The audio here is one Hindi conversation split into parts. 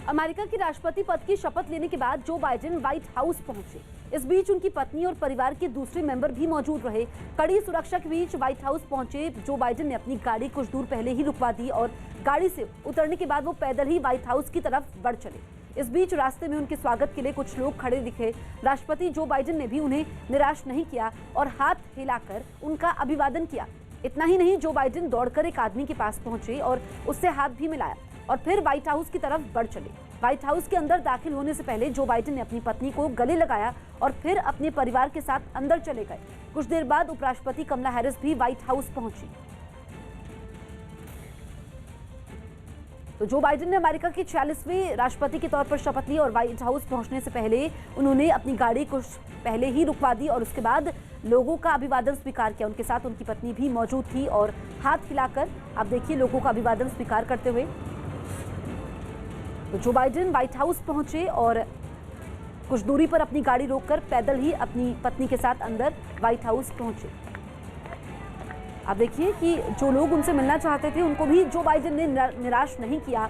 अमेरिका के राष्ट्रपति पद की शपथ लेने के बाद जो बाइडेन व्हाइट हाउस पहुंचे। इस बीच उनकी पत्नी और परिवार के दूसरे मेंबर भी मौजूद रहे। कड़ी सुरक्षा के बीच व्हाइट हाउस पहुंचे जो बाइडेन ने अपनी गाड़ी कुछ दूर पहले ही रुकवा दी और गाड़ी से उतरने के बाद वो पैदल ही व्हाइट हाउस की तरफ बढ़ चले। इस बीच रास्ते में उनके स्वागत के लिए कुछ लोग खड़े दिखे। राष्ट्रपति जो बाइडेन ने भी उन्हें निराश नहीं किया और हाथ हिलाकर उनका अभिवादन किया। इतना ही नहीं, जो बाइडेन दौड़कर एक आदमी के पास पहुंचे और उससे हाथ भी मिलाया और फिर व्हाइट हाउस की तरफ बढ़ चले। व्हाइट हाउस के अंदर दाखिल होने से पहले जो बाइडेन ने अपनी पत्नी को गले लगाया और फिर अपने परिवार के साथ अंदर चले गए। कुछ देर बाद उपराष्ट्रपति कमला हैरिस भी व्हाइट हाउस पहुंची। तो जो बाइडेन ने अमेरिका के 46वें राष्ट्रपति के तौर पर शपथ ली और व्हाइट हाउस पहुंचने से पहले उन्होंने अपनी गाड़ी कुछ पहले ही रुकवा दी और उसके बाद लोगों का अभिवादन स्वीकार किया। उनके साथ उनकी पत्नी भी मौजूद थी और हाथ हिलाकर आप देखिए लोगों का अभिवादन स्वीकार करते हुए तो जो बाइडेन व्हाइट हाउस पहुंचे और कुछ दूरी पर अपनी गाड़ी रोककर पैदल ही अपनी पत्नी के साथ अंदर व्हाइट हाउस पहुंचे। आप देखिए कि जो लोग उनसे मिलना चाहते थे उनको भी जो बाइडेन ने निराश नहीं किया।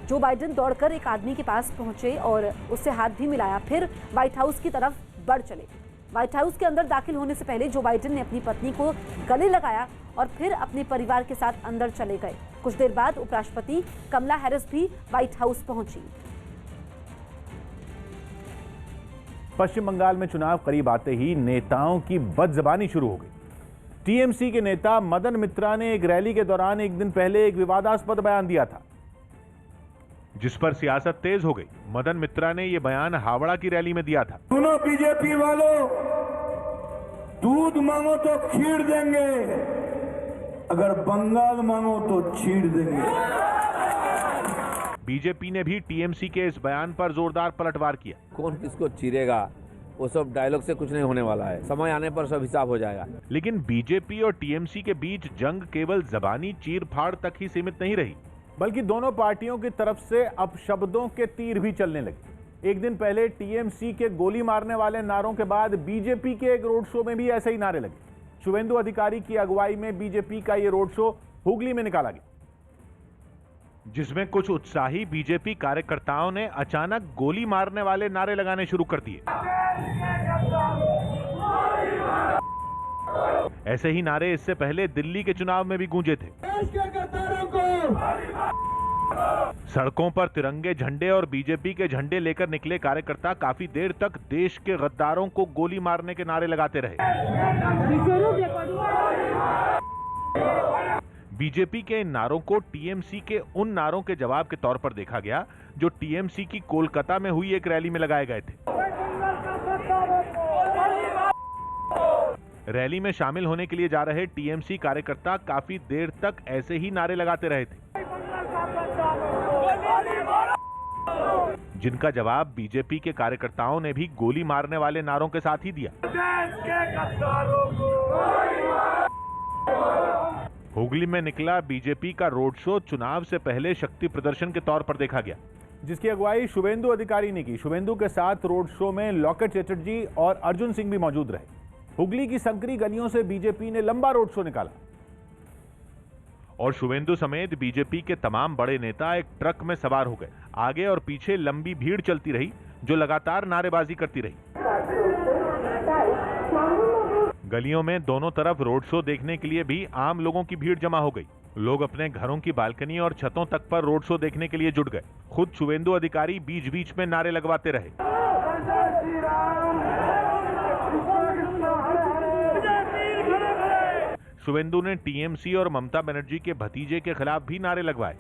जो बाइडेन दौड़कर एक आदमी के पास पहुंचे और उससे हाथ भी मिलाया, फिर व्हाइट हाउस की तरफ बढ़ चले। व्हाइट हाउस के अंदर दाखिल होने से पहले जो बाइडेन ने अपनी पत्नी को गले लगाया और फिर अपने परिवार के साथ अंदर चले गए। कुछ देर बाद उपराष्ट्रपति कमला हैरिस भी व्हाइट हाउस पहुंची। पश्चिम बंगाल में चुनाव करीब आते ही नेताओं की बदजबानी शुरू हो गई। टीएमसी के नेता मदन मित्रा ने एक रैली के दौरान एक दिन पहले एक विवादास्पद बयान दिया था, जिस पर सियासत तेज हो गई। मदन मित्रा ने यह बयान हावड़ा की रैली में दिया था। सुनो बीजेपी वालों, दूध मांगो तो खीर देंगे, अगर बंगाल मांगो तो चीड़ देंगे। बीजेपी ने भी टीएमसी के इस बयान पर जोरदार पलटवार किया। कौन किसको चीरेगा, वो सब डायलॉग से कुछ नहीं होने वाला है, समय आने पर सब हिसाब हो जाएगा। लेकिन बीजेपी और टीएमसी के बीच जंग केवल जबानी चीर-फाड़ तक ही सीमित नहीं रही, बल्कि दोनों पार्टियों की तरफ से अपशब्दों के तीर भी चलने लगे। एक दिन पहले टीएमसी के गोली मारने वाले नारों के बाद बीजेपी के एक रोड शो में भी ऐसे ही नारे लगे। शुवेंदु अधिकारी की अगुवाई में बीजेपी का ये रोड शो हुगली में निकाला गया, जिसमें कुछ उत्साही बीजेपी कार्यकर्ताओं ने अचानक गोली मारने वाले नारे लगाने शुरू कर दिए। ऐसे ही नारे इससे पहले दिल्ली के चुनाव में भी गूंजे थे। सड़कों पर तिरंगे झंडे और बीजेपी के झंडे लेकर निकले कार्यकर्ता काफी देर तक देश के गद्दारों को गोली मारने के नारे लगाते रहे। बीजेपी के इन नारों को टीएमसी के उन नारों के जवाब के तौर पर देखा गया जो टीएमसी की कोलकाता में हुई एक रैली में लगाए गए थे। रैली में शामिल होने के लिए जा रहे टीएमसी कार्यकर्ता काफी देर तक ऐसे ही नारे लगाते रहे थे, जिनका जवाब बीजेपी के कार्यकर्ताओं ने भी गोली मारने वाले नारों के साथ ही दिया। हुगली में निकला बीजेपी का रोड शो चुनाव से पहले शक्ति प्रदर्शन के तौर पर देखा गया, जिसकी अगुवाई शुवेंदु अधिकारी ने की। शुवेंदु के साथ रोड शो में लॉकेट चटर्जी और अर्जुन सिंह भी मौजूद रहे। हुगली की संकरी गलियों से बीजेपी ने लंबा रोड शो निकाला और शुवेंदु समेत बीजेपी के तमाम बड़े नेता एक ट्रक में सवार हो गए। आगे और पीछे लंबी भीड़ चलती रही जो लगातार नारेबाजी करती रही। गलियों में दोनों तरफ रोड शो देखने के लिए भी आम लोगों की भीड़ जमा हो गई। लोग अपने घरों की बालकनी और छतों तक पर रोड शो देखने के लिए जुट गए। खुद शुवेंदु अधिकारी बीच बीच में नारे लगवाते रहे। शुवेंदु ने टीएमसी और ममता बनर्जी के भतीजे के खिलाफ भी नारे लगवाए।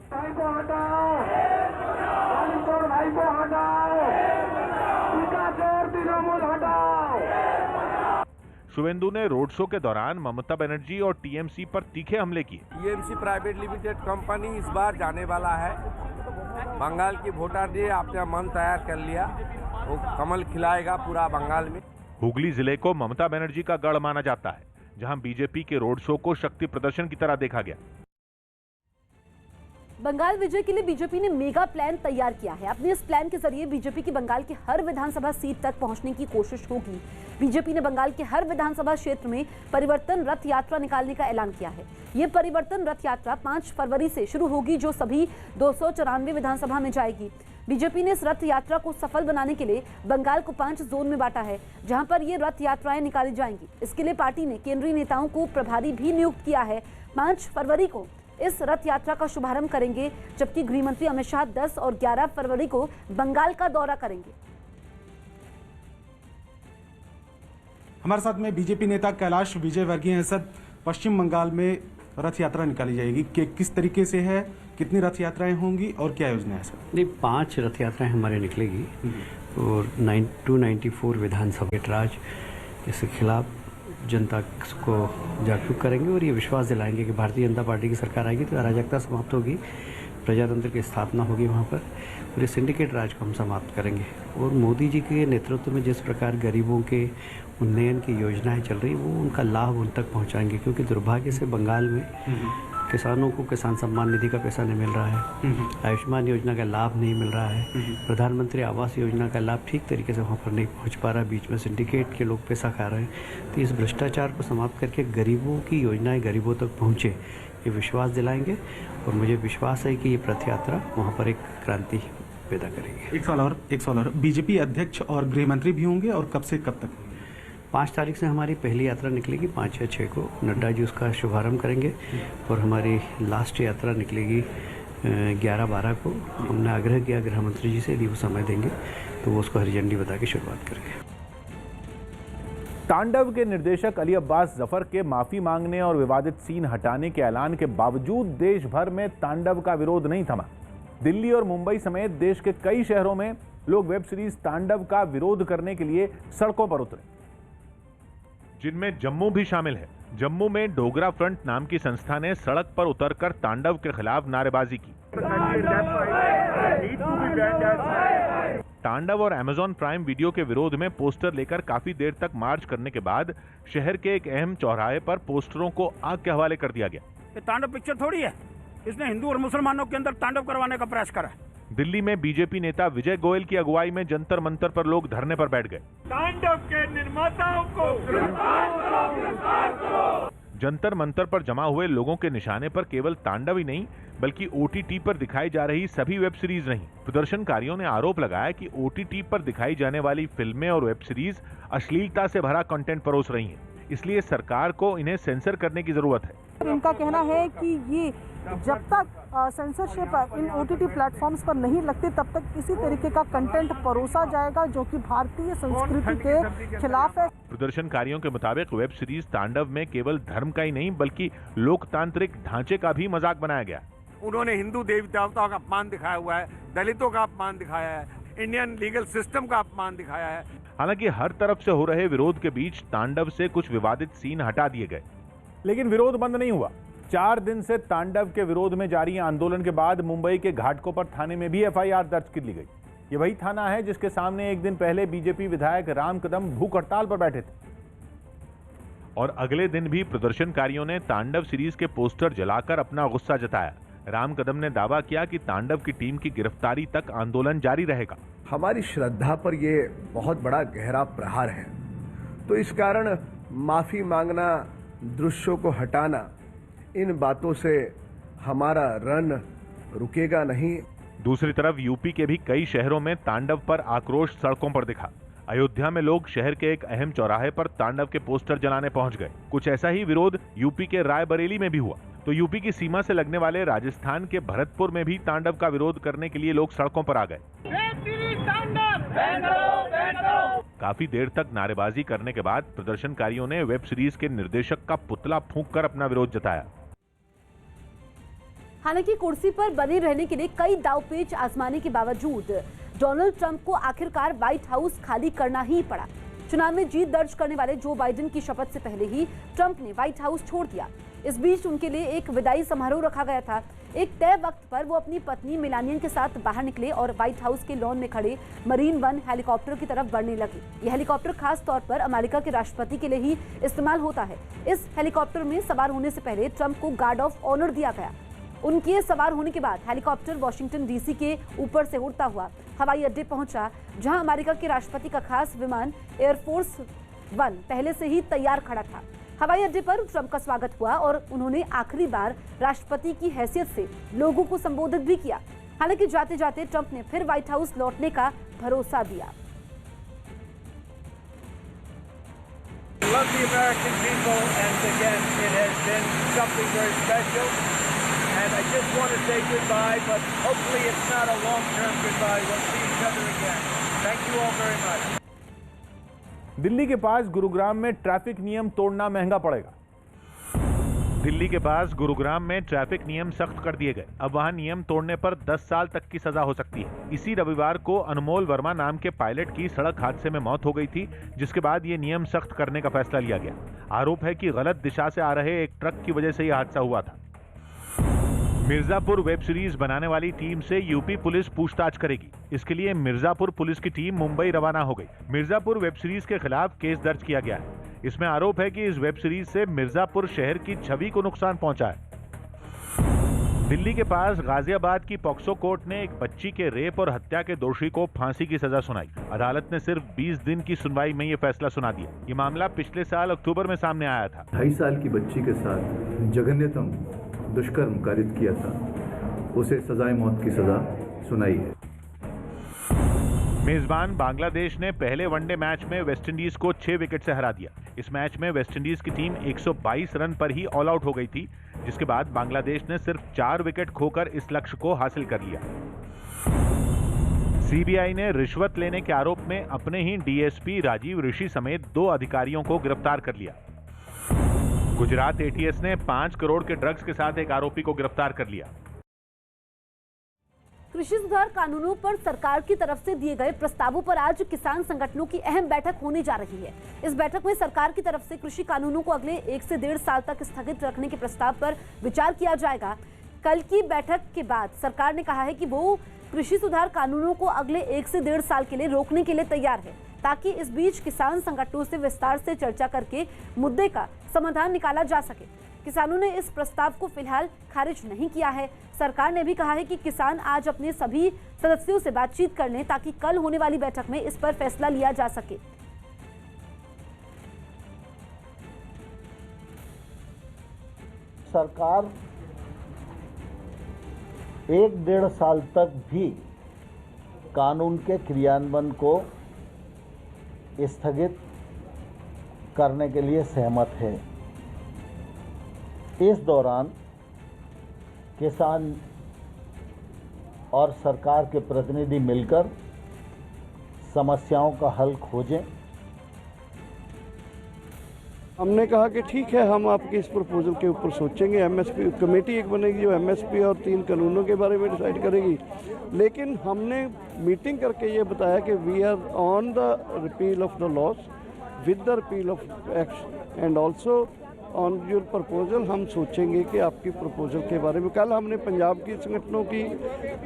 शुवेंदु ने रोड शो के दौरान ममता बनर्जी और टीएमसी पर तीखे हमले किए। टीएमसी प्राइवेट लिमिटेड कंपनी इस बार जाने वाला है। बंगाल की वोटर ने अपना मन तैयार कर लिया, वो कमल खिलाएगा पूरा बंगाल में। हुगली जिले को ममता बनर्जी का गढ़ माना जाता है, जहां बीजेपी के रोड शो को शक्ति प्रदर्शन की तरह देखा गया। बंगाल विजय के लिए बीजेपी ने मेगा प्लान तैयार किया है। अपने इस प्लान के जरिए बीजेपी की बंगाल के हर विधानसभा सीट तक पहुंचने की कोशिश होगी। बीजेपी ने बंगाल के हर विधानसभा क्षेत्र में परिवर्तन रथ यात्रा निकालने का ऐलान किया है। ये परिवर्तन रथ यात्रा 5 फरवरी से शुरू होगी, जो सभी 294 विधानसभा में जाएगी। बीजेपी ने इस रथ यात्रा को सफल बनाने के लिए बंगाल को 5 जोन में बांटा है, जहां पर ये रथ यात्राएं निकाली जाएंगी। इसके लिए पार्टी ने केंद्रीय नेताओं को प्रभारी भी नियुक्त किया है। 5 फरवरी को इस रथ यात्रा का शुभारंभ करेंगे, जबकि गृह मंत्री अमित शाह 10 और 11 फरवरी को बंगाल का दौरा करेंगे। हमारे साथ में बीजेपी नेता कैलाश विजयवर्गीय हैं। सर, पश्चिम बंगाल में रथ यात्रा निकाली जाएगी, कि किस तरीके से है, कितनी रथ यात्राएं होंगी और क्या योजना है सर? नहीं, 5 रथ यात्राएं हमारे निकलेगी और 294 विधानसभा के राज इसके खिलाफ जनता को जागरूक करेंगे और ये विश्वास दिलाएंगे कि भारतीय जनता पार्टी की सरकार आएगी तो अराजकता समाप्त होगी, प्रजातंत्र की स्थापना होगी वहाँ पर, और ये सिंडिकेट राज को हम समाप्त करेंगे। और मोदी जी के नेतृत्व में जिस प्रकार गरीबों के उन्नयन की योजनाएं चल रही वो उनका लाभ उन तक पहुँचाएंगे, क्योंकि दुर्भाग्य से बंगाल में किसानों को किसान सम्मान निधि का पैसा नहीं मिल रहा है, आयुष्मान योजना का लाभ नहीं मिल रहा है, प्रधानमंत्री आवास योजना का लाभ ठीक तरीके से वहाँ पर नहीं पहुँच पा रहा, बीच में सिंडिकेट के लोग पैसा खा रहे हैं। तो इस भ्रष्टाचार को समाप्त करके गरीबों की योजनाएं गरीबों तक पहुँचे, ये विश्वास दिलाएंगे। और मुझे विश्वास है कि ये रथ यात्रा वहाँ पर एक क्रांति पैदा करेगी। एक सवाल और बीजेपी अध्यक्ष और गृह मंत्री भी होंगे, और कब से कब तक? 5 तारीख से हमारी पहली यात्रा निकलेगी, 5 या 6 को नड्डा जी उसका शुभारंभ करेंगे, और हमारी लास्ट यात्रा निकलेगी 11-12 को। हमने आग्रह किया गृह मंत्री जी से, यदि वो समय देंगे तो वो उसको हरी झंडी बता के शुरुआत करेंगे। तांडव के निर्देशक अली अब्बास जफर के माफी मांगने और विवादित सीन हटाने के ऐलान के बावजूद देश भर में तांडव का विरोध नहीं थमा। दिल्ली और मुंबई समेत देश के कई शहरों में लोग वेब सीरीज तांडव का विरोध करने के लिए सड़कों पर उतरे, जिनमें जम्मू भी शामिल है। जम्मू में डोगरा फ्रंट नाम की संस्था ने सड़क पर उतरकर तांडव के खिलाफ नारेबाजी की। तांडव और अमेज़न प्राइम वीडियो के विरोध में पोस्टर लेकर काफी देर तक मार्च करने के बाद शहर के एक अहम चौराहे पर पोस्टरों को आग के हवाले कर दिया गया। ये तांडव पिक्चर थोड़ी है, इसने हिंदू और मुसलमानों के अंदर तांडव करवाने का प्रयास करा है। दिल्ली में बीजेपी नेता विजय गोयल की अगुवाई में जंतर मंतर पर लोग धरने पर बैठ गए। तांडव के निर्माताओं को जंतर मंतर पर जमा हुए लोगों के निशाने पर केवल तांडव ही नहीं बल्कि OTT पर दिखाई जा रही सभी वेब सीरीज नहीं। प्रदर्शनकारियों ने आरोप लगाया कि OTT पर दिखाई जाने वाली फिल्में और वेब सीरीज अश्लीलता से भरा कंटेंट परोस रही हैं, इसलिए सरकार को इन्हें सेंसर करने की जरूरत है। इनका कहना है कि ये जब तक सेंसरशिप इन OTT प्लेटफॉर्म्स पर नहीं लगती तब तक किसी तरीके का कंटेंट परोसा जाएगा जो कि भारतीय संस्कृति के खिलाफ है। प्रदर्शनकारियों के मुताबिक वेब सीरीज तांडव में केवल धर्म का ही नहीं बल्कि लोकतांत्रिक ढांचे का भी मजाक बनाया गया। उन्होंने हिंदू देवी देवताओं का अपमान दिखाया हुआ है, दलितों का अपमान दिखाया है, इंडियन लीगल सिस्टम का अपमान दिखाया है। हालांकि हर तरफ से हो रहे विरोध के बीच तांडव से कुछ विवादित सीन हटा दिए गए, लेकिन विरोध बंद नहीं हुआ। 4 दिन से तांडव के विरोध में जारी आंदोलन के बाद मुंबई के घाटकोपर थाने में भी FIR दर्ज कर ली गई। ये वही थाना है जिसके सामने एक दिन पहले बीजेपी विधायक राम कदम भूख हड़ताल पर बैठे थे। और अगले दिन भी प्रदर्शनकारियों ने तांडव सीरीज के पोस्टर जलाकर अपना गुस्सा जताया। राम कदम ने दावा किया कि तांडव की टीम की गिरफ्तारी तक आंदोलन जारी रहेगा। हमारी श्रद्धा पर ये बहुत बड़ा गहरा प्रहार है, तो इस कारण माफी मांगना, दृश्यों को हटाना, इन बातों से हमारा रन रुकेगा नहीं। दूसरी तरफ यूपी के भी कई शहरों में तांडव पर आक्रोश सड़कों पर दिखा। अयोध्या में लोग शहर के एक अहम चौराहे पर तांडव के पोस्टर जलाने पहुंच गए। कुछ ऐसा ही विरोध यूपी के रायबरेली में भी हुआ। तो यूपी की सीमा से लगने वाले राजस्थान के भरतपुर में भी तांडव का विरोध करने के लिए लोग सड़कों पर आ गए। काफी देर तक नारेबाजी करने के बाद प्रदर्शनकारियों ने वेब सीरीज के निर्देशक का पुतला फूंककर अपना विरोध जताया। हालांकि कुर्सी पर बने रहने के लिए कई दांवपेच आजमाने के बावजूद डोनाल्ड ट्रंप को आखिरकार व्हाइट हाउस खाली करना ही पड़ा। चुनाव में जीत दर्ज करने वाले जो बाइडेन की शपथ से पहले ही ट्रंप ने व्हाइट हाउस छोड़ दिया। इस बीच उनके लिए एक विदाई समारोह रखा गया था। एक तय वक्त पर वो अपनी पत्नी मेलानिया के साथ बाहर निकले और व्हाइट हाउस के लॉन में खड़े मरीन वन हेलीकॉप्टर की तरफ बढ़ने लगे। यह हेलीकॉप्टर खास तौर पर अमेरिका के राष्ट्रपति के लिए ही इस्तेमाल होता है। इस हेलीकॉप्टर में सवार होने से पहले ट्रंप को गार्ड ऑफ ऑनर दिया गया। उनके सवार होने के बाद हेलीकॉप्टर वॉशिंगटन डीसी के ऊपर से उड़ता हुआ हवाई अड्डे पहुंचा, जहां अमेरिका के राष्ट्रपति का खास विमान एयरफोर्स 1 पहले से ही तैयार खड़ा था। हवाई अड्डे पर ट्रंप का स्वागत हुआ और उन्होंने आखिरी बार राष्ट्रपति की हैसियत से लोगों को संबोधित भी किया। हालांकि जाते जाते ट्रंप ने फिर व्हाइट हाउस लौटने का भरोसा दिया। Love the American people, and again, it has been something very special. And I just want to say goodbye, but hopefully it's not a long-term goodbye. We'll see each other again. Thank you all very much. Delhi के पास गुरुग्राम में ट्रैफिक नियम तोड़ना महंगा पड़ेगा। दिल्ली के पास गुरुग्राम में ट्रैफिक नियम सख्त कर दिए गए। अब वहां नियम तोड़ने पर 10 साल तक की सजा हो सकती है। इसी रविवार को अनमोल वर्मा नाम के पायलट की सड़क हादसे में मौत हो गई थी, जिसके बाद ये नियम सख्त करने का फैसला लिया गया। आरोप है कि गलत दिशा से आ रहे एक ट्रक की वजह से यह हादसा हुआ था। मिर्जापुर वेब सीरीज बनाने वाली टीम से यूपी पुलिस पूछताछ करेगी। इसके लिए मिर्जापुर पुलिस की टीम मुंबई रवाना हो गई। मिर्जापुर वेब सीरीज के खिलाफ केस दर्ज किया गया है। इसमें आरोप है कि इस वेब सीरीज से मिर्जापुर शहर की छवि को नुकसान पहुंचा है। दिल्ली के पास गाजियाबाद की पॉक्सो कोर्ट ने एक बच्ची के रेप और हत्या के दोषी को फांसी की सजा सुनाई। अदालत ने सिर्फ 20 दिन की सुनवाई में यह फैसला सुना दिया। ये मामला पिछले साल अक्टूबर में सामने आया था। 2.5 साल की बच्ची के साथ जघन्यतम दुष्कर्म कारित किया था, उसे सजाए मौत की सजा सुनाई है। मेजबान बांग्लादेश ने पहले वनडे मैच में वेस्टइंडीज को 6 विकेट से हरा दिया। इस मैच में वेस्टइंडीज की टीम 122 रन पर ही ऑल आउट हो गई थी, जिसके बाद बांग्लादेश ने सिर्फ 4 विकेट खोकर इस लक्ष्य को हासिल कर लिया। सीबीआई ने रिश्वत लेने के आरोप में अपने ही डीएसपी राजीव ऋषि समेत 2 अधिकारियों को गिरफ्तार कर लिया। गुजरात एटीएस ने 5 करोड़ के ड्रग्स के साथ एक आरोपी को गिरफ्तार कर लिया। कृषि सुधार कानूनों पर सरकार की तरफ से दिए गए प्रस्तावों पर आज किसान संगठनों की अहम बैठक होने जा रही है। इस बैठक में सरकार की तरफ से कृषि कानूनों को अगले 1 से 1.5 साल तक स्थगित रखने के प्रस्ताव पर विचार किया जाएगा। कल की बैठक के बाद सरकार ने कहा है कि वो कृषि सुधार कानूनों को अगले 1 से 1.5 साल के लिए रोकने के लिए तैयार है, ताकि इस बीच किसान संगठनों से विस्तार से चर्चा करके मुद्दे का समाधान निकाला जा सके। किसानों ने इस प्रस्ताव को फिलहाल खारिज नहीं किया है। सरकार ने भी कहा है कि किसान आज अपने सभी सदस्यों से बातचीत कर लें, ताकि कल होने वाली बैठक में इस पर फैसला लिया जा सके। सरकार 1-1.5 साल तक भी कानून के क्रियान्वयन को स्थगित करने के लिए सहमत है। इस दौरान किसान और सरकार के प्रतिनिधि मिलकर समस्याओं का हल खोजें। हमने कहा कि ठीक है, हम आपके इस प्रपोजल के ऊपर सोचेंगे। एमएसपी कमेटी एक बनेगी जो एमएसपी और 3 कानूनों के बारे में डिसाइड करेगी। लेकिन हमने मीटिंग करके ये बताया कि we are on the repeal of the laws with the repeal of act and also on your proposal. हम सोचेंगे कि आपकी प्रपोजल के बारे में। कल हमने पंजाब की संगठनों की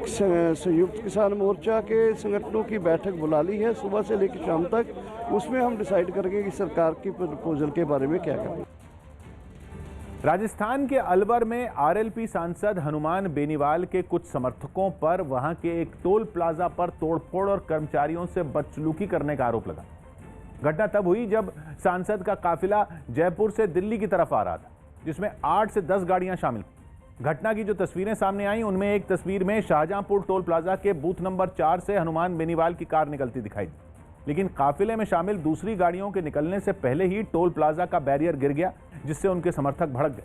संयुक्त किसान मोर्चा के संगठनों की बैठक बुला ली है सुबह से लेकर शाम तक। उसमें हम डिसाइड करेंगे कि सरकार की प्रपोजल के बारे में क्या करें। राजस्थान के अलवर में आरएलपी सांसद हनुमान बेनीवाल के कुछ समर्थकों पर वहां के एक टोल प्लाजा पर तोड़फोड़ और कर्मचारियों से बदसलूकी करने का आरोप लगा। घटना तब हुई जब सांसद का काफिला जयपुर से दिल्ली की तरफ आ रहा था, जिसमें 8 से 10 गाड़ियां शामिल थी। घटना की जो तस्वीरें सामने आई, उनमें एक तस्वीर में शाहजहांपुर टोल प्लाजा के बूथ नंबर 4 से हनुमान बेनीवाल की कार निकलती दिखाई दी। लेकिन काफिले में शामिल दूसरी गाड़ियों के निकलने से पहले ही टोल प्लाजा का बैरियर गिर गया, जिससे उनके समर्थक भड़क गए।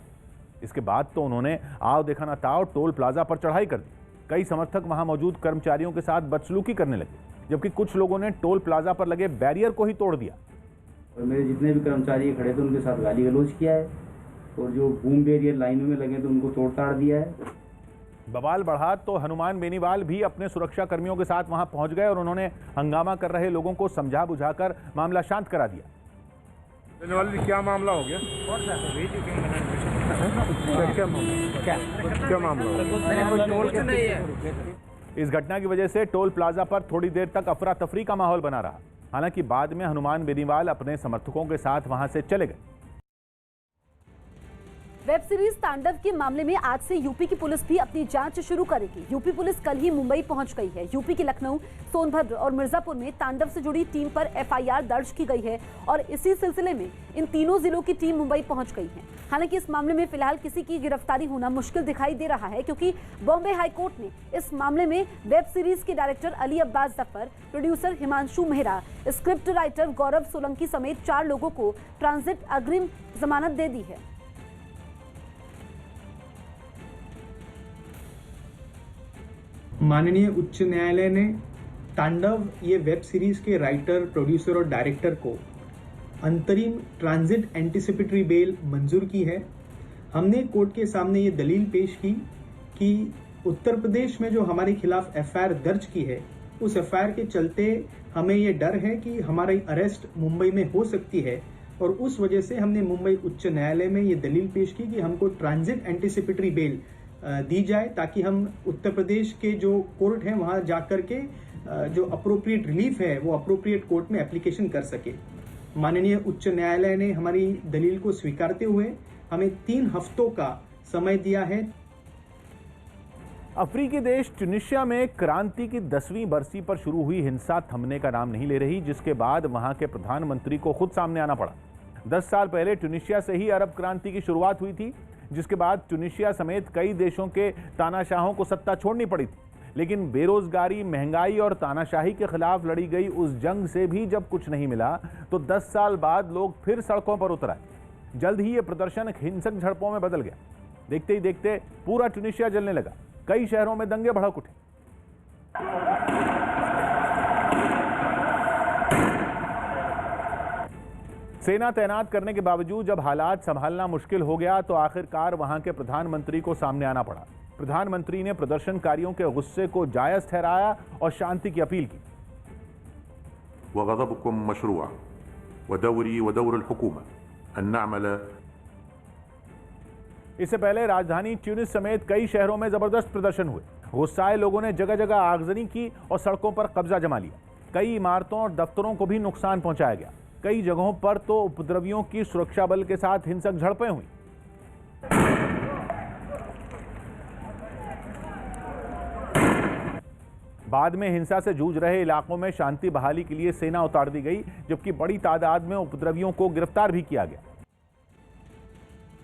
इसके बाद तो उन्होंने आओ देखा ना ताओ टोल प्लाजा पर चढ़ाई कर दी। कई समर्थक वहां मौजूद कर्मचारियों के साथ बदसलूकी करने लगे, जबकि कुछ लोगों ने टोल प्लाजा पर लगे बैरियर को ही तोड़ दिया। और मेरे जितने भी कर्मचारी खड़े थे उनके साथ गाली गलौज किया है, और जो बूम बैरियर लाइनों में लगे थे उनको तोड़ ताड़ दिया है। बवाल बढ़ा तो हनुमान बेनीवाल भी अपने सुरक्षा कर्मियों के साथ वहां पहुंच गए और उन्होंने हंगामा कर रहे लोगों को समझा बुझाकर मामला शांत करा दिया। बेनीवाल जी, क्या मामला हो गया? क्या मामला? इस घटना की वजह से टोल प्लाजा पर थोड़ी देर तक अफरा तफरी का माहौल बना रहा। हालांकि बाद में हनुमान बेनीवाल अपने समर्थकों के साथ वहां से चले गए। वेब सीरीज तांडव के मामले में आज से यूपी की पुलिस भी अपनी जांच शुरू करेगी। यूपी पुलिस कल ही मुंबई पहुंच गई है। यूपी के लखनऊ, सोनभद्र और मिर्जापुर में तांडव से जुड़ी टीम पर एफआईआर दर्ज की गई है और इसी सिलसिले में इन तीनों जिलों की टीम मुंबई पहुंच गई है। हालांकि इस मामले में फिलहाल किसी की गिरफ्तारी होना मुश्किल दिखाई दे रहा है, क्योंकि बॉम्बे हाईकोर्ट ने इस मामले में वेब सीरीज के director Ali Abbas Zafar, producer Himanshu Mehra, script writer Gaurav Solanki समेत 4 लोगों को ट्रांजिट अग्रिम जमानत दे दी है। माननीय उच्च न्यायालय ने तांडव ये वेब सीरीज के राइटर, प्रोड्यूसर और डायरेक्टर को अंतरिम ट्रांजिट एंटीसिपेटरी बेल मंजूर की है। हमने कोर्ट के सामने ये दलील पेश की कि उत्तर प्रदेश में जो हमारे खिलाफ एफआईआर दर्ज की है, उस एफआईआर के चलते हमें ये डर है कि हमारी अरेस्ट मुंबई में हो सकती है, और उस वजह से हमने मुंबई उच्च न्यायालय में ये दलील पेश की कि हमको ट्रांजिट एंटीसिपेटरी बेल दी जाए, ताकि हम उत्तर प्रदेश के जो कोर्ट हैं वहाँ जाकर के जो अप्रोप्रिएट रिलीफ है वो अप्रोप्रिएट कोर्ट में एप्लीकेशन कर सके। माननीय उच्च न्यायालय ने हमारी दलील को स्वीकारते हुए हमें 3 हफ्तों का समय दिया है। अफ्रीकी देश ट्यूनीशिया में क्रांति की 10वीं बरसी पर शुरू हुई हिंसा थमने का नाम नहीं ले रही, जिसके बाद वहां के प्रधानमंत्री को खुद सामने आना पड़ा। 10 साल पहले ट्यूनीशिया से ही अरब क्रांति की शुरुआत हुई थी, जिसके बाद ट्यूनीशिया समेत कई देशों के तानाशाहों को सत्ता छोड़नी पड़ी थी। लेकिन बेरोजगारी, महंगाई और तानाशाही के खिलाफ लड़ी गई उस जंग से भी जब कुछ नहीं मिला, तो 10 साल बाद लोग फिर सड़कों पर उतर आए। जल्द ही ये प्रदर्शन हिंसक झड़पों में बदल गया। देखते ही देखते पूरा ट्यूनीशिया जलने लगा। कई शहरों में दंगे भड़क उठे। सेना तैनात करने के बावजूद जब हालात संभालना मुश्किल हो गया, तो आखिरकार वहां के प्रधानमंत्री को सामने आना पड़ा। प्रधानमंत्री ने प्रदर्शनकारियों के गुस्से को जायज ठहराया और शांति की अपील की। वग़ज़बकुम मशरूअ वदौरी वदौर हुकूमत अन नअमल। इससे पहले राजधानी ट्यूनिस समेत कई शहरों में जबरदस्त प्रदर्शन हुए। गुस्साए लोगों ने जगह जगह आगजनी की और सड़कों पर कब्जा जमा लिया। कई इमारतों और दफ्तरों को भी नुकसान पहुंचाया गया। कई जगहों पर तो उपद्रवियों की सुरक्षा बल के साथ हिंसक झड़पें हुई। बाद में हिंसा से जूझ रहे इलाकों में शांति बहाली के लिए सेना उतार दी गई, जबकि बड़ी तादाद में उपद्रवियों को गिरफ्तार भी किया गया।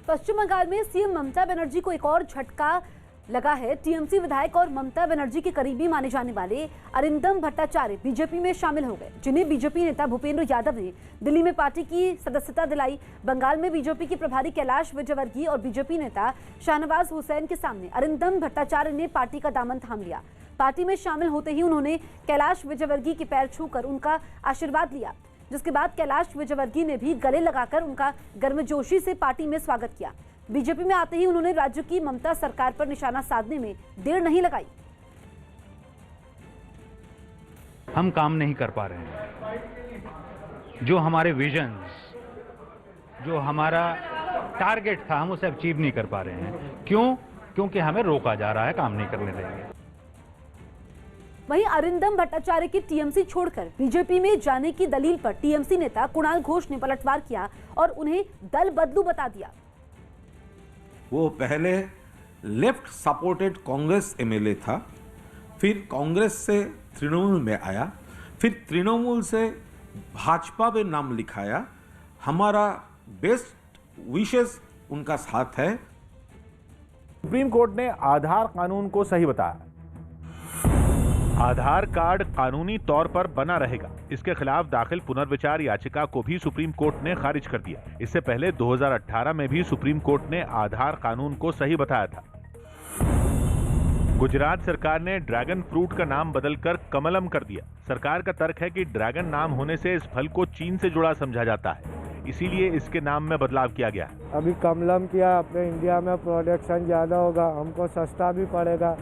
पश्चिम बंगाल में सीएम ममता बनर्जी को एक और झटका लगा है। टीएमसी विधायक और ममता बनर्जी के करीबी माने जाने वाले अरिंदम भट्टाचार्य बीजेपी में शामिल हो गए, जिन्हें बीजेपी नेता भूपेंद्र यादव ने दिल्ली में पार्टी की सदस्यता दिलाई। बंगाल में बीजेपी के प्रभारी कैलाश विजयवर्गीय और बीजेपी नेता शाहनवाज हुसैन के सामने अरिंदम भट्टाचार्य ने पार्टी का दामन थाम लिया। पार्टी में शामिल होते ही उन्होंने कैलाश विजयवर्गीय के पैर छूकर उनका आशीर्वाद लिया, जिसके बाद कैलाश विजयवर्गीय ने भी गले लगाकर उनका गर्मजोशी से पार्टी में स्वागत किया। बीजेपी में आते ही उन्होंने राज्य की ममता सरकार पर निशाना साधने में देर नहीं लगाई। हम काम नहीं कर पा रहे हैं, जो हमारे विजन्स, जो हमारा टारगेट था, हम उसे अचीव नहीं कर पा रहे हैं। क्यों? क्योंकि हमें रोका जा रहा है, काम नहीं करने देंगे। वहीं अरिंदम भट्टाचार्य की टीएमसी छोड़कर बीजेपी में जाने की दलील पर टीएमसी नेता कुणाल घोष ने पलटवार किया और उन्हें दल बदलू बता दिया। वो पहले लेफ्ट सपोर्टेड कांग्रेस एमएलए था, फिर कांग्रेस से तृणमूल में आया, फिर तृणमूल से भाजपा में नाम लिखाया। हमारा बेस्ट विशेस उनका साथ है। सुप्रीम कोर्ट ने आधार कानून को सही बताया। आधार कार्ड कानूनी तौर पर बना रहेगा। इसके खिलाफ दाखिल पुनर्विचार याचिका को भी सुप्रीम कोर्ट ने खारिज कर दिया। इससे पहले 2018 में भी सुप्रीम कोर्ट ने आधार कानून को सही बताया था। गुजरात सरकार ने ड्रैगन फ्रूट का नाम बदलकर कमलम कर दिया। सरकार का तर्क है कि ड्रैगन नाम होने से इस फल को चीन से जुड़ा समझा जाता है, इसीलिए इसके नाम में बदलाव किया गया है। अभी कमलम किया, अपने इंडिया में प्रोडक्शन ज़्यादा होगा, हमको सस्ता भी पड़ेगा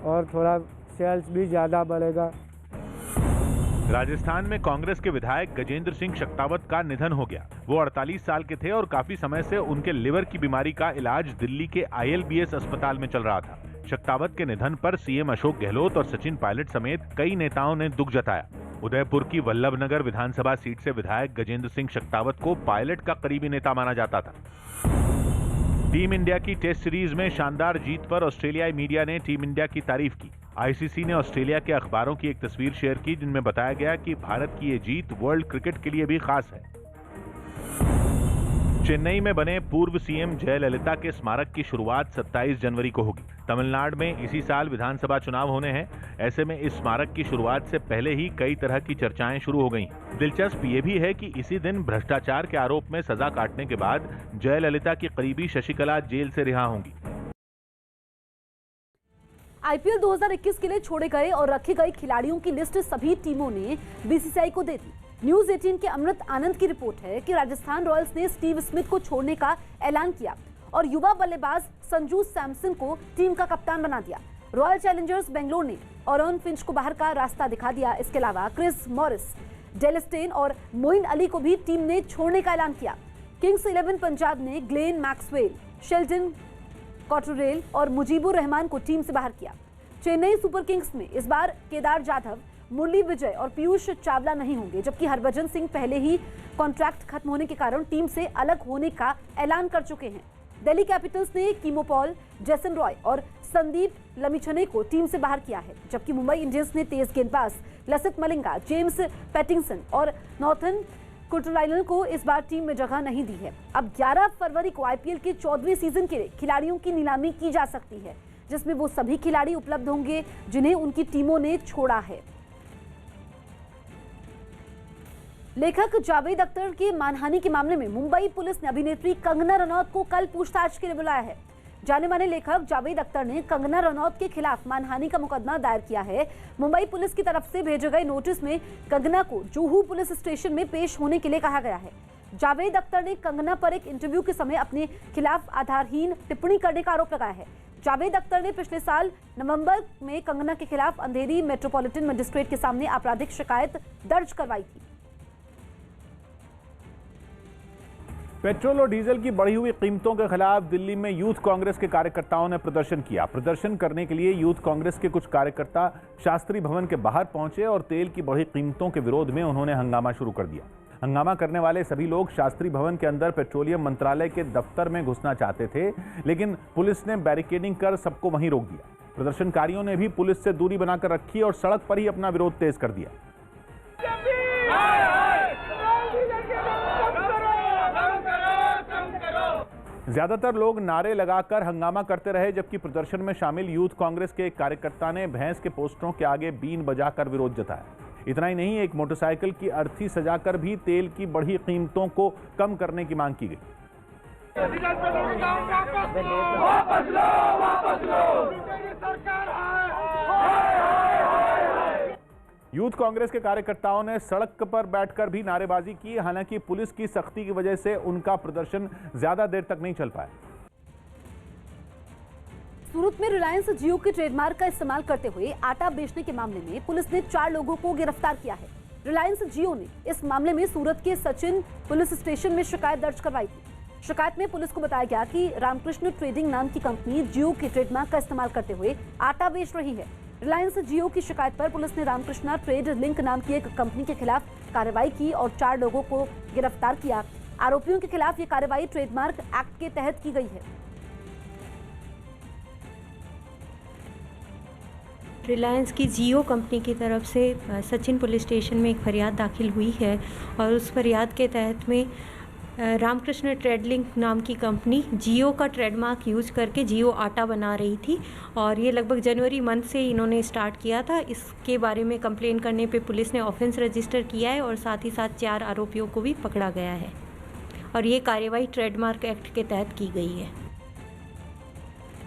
और थोड़ा सेल्स भी ज़्यादा बढ़ेगा। राजस्थान में कांग्रेस के विधायक गजेंद्र सिंह शेखावत का निधन हो गया। वो 48 साल के थे और काफी समय से उनके लिवर की बीमारी का इलाज दिल्ली के ILBS अस्पताल में चल रहा था। शेखावत के निधन पर सीएम अशोक गहलोत और सचिन पायलट समेत कई नेताओं ने दुख जताया। उदयपुर की वल्लभनगर विधानसभा सीट से विधायक गजेंद्र सिंह शेखावत को पायलट का करीबी नेता माना जाता था। टीम इंडिया की टेस्ट सीरीज में शानदार जीत पर ऑस्ट्रेलियाई मीडिया ने टीम इंडिया की तारीफ की। ICC ने ऑस्ट्रेलिया के अखबारों की एक तस्वीर शेयर की, जिनमें बताया गया कि भारत की ये जीत वर्ल्ड क्रिकेट के लिए भी खास है। चेन्नई में बने पूर्व सीएम जयललिता के स्मारक की शुरुआत 27 जनवरी को होगी। तमिलनाडु में इसी साल विधानसभा चुनाव होने हैं। ऐसे में इस स्मारक की शुरुआत से पहले ही कई तरह की चर्चाएं शुरू हो गईं। दिलचस्प ये भी है कि इसी दिन भ्रष्टाचार के आरोप में सजा काटने के बाद जयललिता की करीबी शशिकला जेल से रिहा होंगी। आईपीएल 2021 के लिए छोड़े गए और रखे गए खिलाड़ियों की लिस्ट सभी टीमों ने बीसीसीआई को दे दी। न्यूज 18 के अमृत आनंद की रिपोर्ट है कि राजस्थान रॉयल्स ने स्टीव स्मिथ को छोड़ने का ऐलान किया और युवा बल्लेबाज संजू सैमसन को टीम का कप्तान बना दिया। रॉयल चैलेंजर्स बेंगलोर ने ऑरोन फिंच को बाहर का रास्ता दिखा दिया। इसके अलावा क्रिस मॉरिस, डेल स्टेन और मोइन अली को भी टीम ने छोड़ने का ऐलान किया। किंग्स 11 पंजाब ने ग्लेन मैक्सवेल, शेल्टन कॉटरेल और मुजीबुर रहमान को टीम से बाहर किया। चेन्नई सुपर किंग्स में इस बार केदार जाधव, मुरली विजय और पीयूष चावला नहीं होंगे, जबकि हरभजन सिंह पहले ही कॉन्ट्रैक्ट खत्म होने के कारण टीम से अलग होने का ऐलान कर चुके हैं। दिल्ली कैपिटल्स ने कीमो पॉल, जेसन रॉय और संदीप लमिछने को टीम से बाहर किया है, जबकि मुंबई इंडियंस ने तेज गेंदबाज लसित मलिंगा, जेम्स पैटिंसन और नॉर्थन कुटराइलन को इस बार टीम में जगह नहीं दी है। अब 11 फरवरी को आईपीएल के 14वें सीजन के लिए खिलाड़ियों की नीलामी की जा सकती है, जिसमें वो सभी खिलाड़ी उपलब्ध होंगे जिन्हें उनकी टीमों ने छोड़ा है। लेखक जावेद अख्तर की मानहानि के मामले में मुंबई पुलिस ने अभिनेत्री कंगना रनौत को कल पूछताछ के लिए बुलाया है। जाने माने लेखक जावेद अख्तर ने कंगना रनौत के खिलाफ मानहानि का मुकदमा दायर किया है। मुंबई पुलिस की तरफ से भेजे गए नोटिस में कंगना को जुहू पुलिस स्टेशन में पेश होने के लिए कहा गया है। जावेद अख्तर ने कंगना पर एक इंटरव्यू के समय अपने खिलाफ आधारहीन टिप्पणी करने का आरोप लगाया है। जावेद अख्तर ने पिछले साल नवंबर में कंगना के खिलाफ अंधेरी मेट्रोपॉलिटन मजिस्ट्रेट के सामने आपराधिक शिकायत दर्ज करवाई थी। पेट्रोल और डीजल की बढ़ी हुई कीमतों के खिलाफ दिल्ली में यूथ कांग्रेस के कार्यकर्ताओं ने प्रदर्शन किया। प्रदर्शन करने के लिए यूथ कांग्रेस के कुछ कार्यकर्ता शास्त्री भवन के बाहर पहुंचे और तेल की बढ़ी कीमतों के विरोध में उन्होंने हंगामा शुरू कर दिया। हंगामा करने वाले सभी लोग शास्त्री भवन के अंदर पेट्रोलियम मंत्रालय के दफ्तर में घुसना चाहते थे, लेकिन पुलिस ने बैरिकेडिंग कर सबको वहीं रोक दिया। प्रदर्शनकारियों ने भी पुलिस से दूरी बनाकर रखी और सड़क पर ही अपना विरोध तेज कर दिया। ज्यादातर लोग नारे लगाकर हंगामा करते रहे, जबकि प्रदर्शन में शामिल यूथ कांग्रेस के एक कार्यकर्ता ने भैंस के पोस्टरों के आगे बीन बजाकर विरोध जताया। इतना ही नहीं, एक मोटरसाइकिल की अर्थी सजाकर भी तेल की बढ़ी कीमतों को कम करने की मांग की गई। यूथ कांग्रेस के कार्यकर्ताओं ने सड़क पर बैठकर भी नारेबाजी की। हालांकि पुलिस की सख्ती की वजह से उनका प्रदर्शन ज्यादा देर तक नहीं चल पाया। सूरत में रिलायंस जियो के ट्रेडमार्क का इस्तेमाल करते हुए आटा बेचने के मामले में पुलिस ने 4 लोगों को गिरफ्तार किया है। रिलायंस जियो ने इस मामले में सूरत के सचिन पुलिस स्टेशन में शिकायत दर्ज करवाई थी। शिकायत में पुलिस को बताया गया कि रामकृष्ण ट्रेडिंग नाम की कंपनी जियो के ट्रेडमार्क का इस्तेमाल करते हुए आटा बेच रही है। रिलायंस जियो की शिकायत पर पुलिस ने रामकृष्णा ट्रेड लिंक नाम की एक कंपनी के खिलाफ कार्रवाई की और 4 लोगों को गिरफ्तार किया। आरोपियों के खिलाफ ये कार्रवाई ट्रेडमार्क एक्ट के तहत की गई है। रिलायंस की जियो कंपनी की तरफ से सचिन पुलिस स्टेशन में एक फरियाद दाखिल हुई है और उस फरियाद के तहत में रामकृष्ण ट्रेडलिंक नाम की कंपनी जियो का ट्रेडमार्क यूज़ करके जियो आटा बना रही थी और ये लगभग जनवरी मंथ से इन्होंने स्टार्ट किया था। इसके बारे में कंप्लेन करने पे पुलिस ने ऑफेंस रजिस्टर किया है और साथ ही साथ 4 आरोपियों को भी पकड़ा गया है और ये कार्रवाई ट्रेडमार्क एक्ट के तहत की गई है।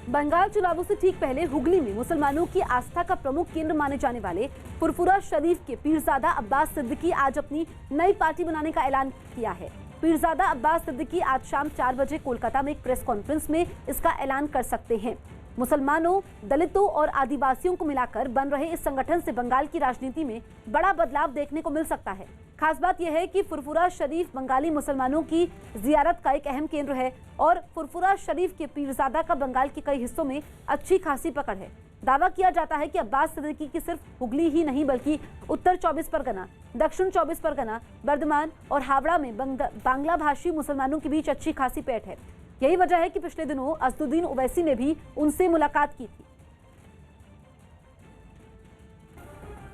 बंगाल चुनावों से ठीक पहले हुगली में मुसलमानों की आस्था का प्रमुख केंद्र माने जाने वाले फुरफुरा शरीफ के पीरजादा अब्बास सिद्दीकी आज अपनी नई पार्टी बनाने का ऐलान किया है। पीरजादा अब्बास सिद्दीकी आज शाम 4 बजे कोलकाता में एक प्रेस कॉन्फ्रेंस में इसका ऐलान कर सकते हैं। मुसलमानों, दलितों और आदिवासियों को मिलाकर बन रहे इस संगठन से बंगाल की राजनीति में बड़ा बदलाव देखने को मिल सकता है। खास बात यह है कि फुरफुरा शरीफ बंगाली मुसलमानों की जियारत का एक अहम केंद्र है और फुरफुरा शरीफ के पीरजादा का बंगाल के कई हिस्सों में अच्छी खासी पकड़ है। दावा किया जाता है कि अब्बास सिद्दीकी की सिर्फ हुगली ही नहीं बल्कि उत्तर 24 परगना, दक्षिण 24 परगना, बर्धमान और हावड़ा में बांग्ला भाषी मुसलमानों के बीच अच्छी खासी पैठ है। यही वजह है कि पिछले दिनों असदुद्दीन ओवैसी ने भी उनसे मुलाकात की थी।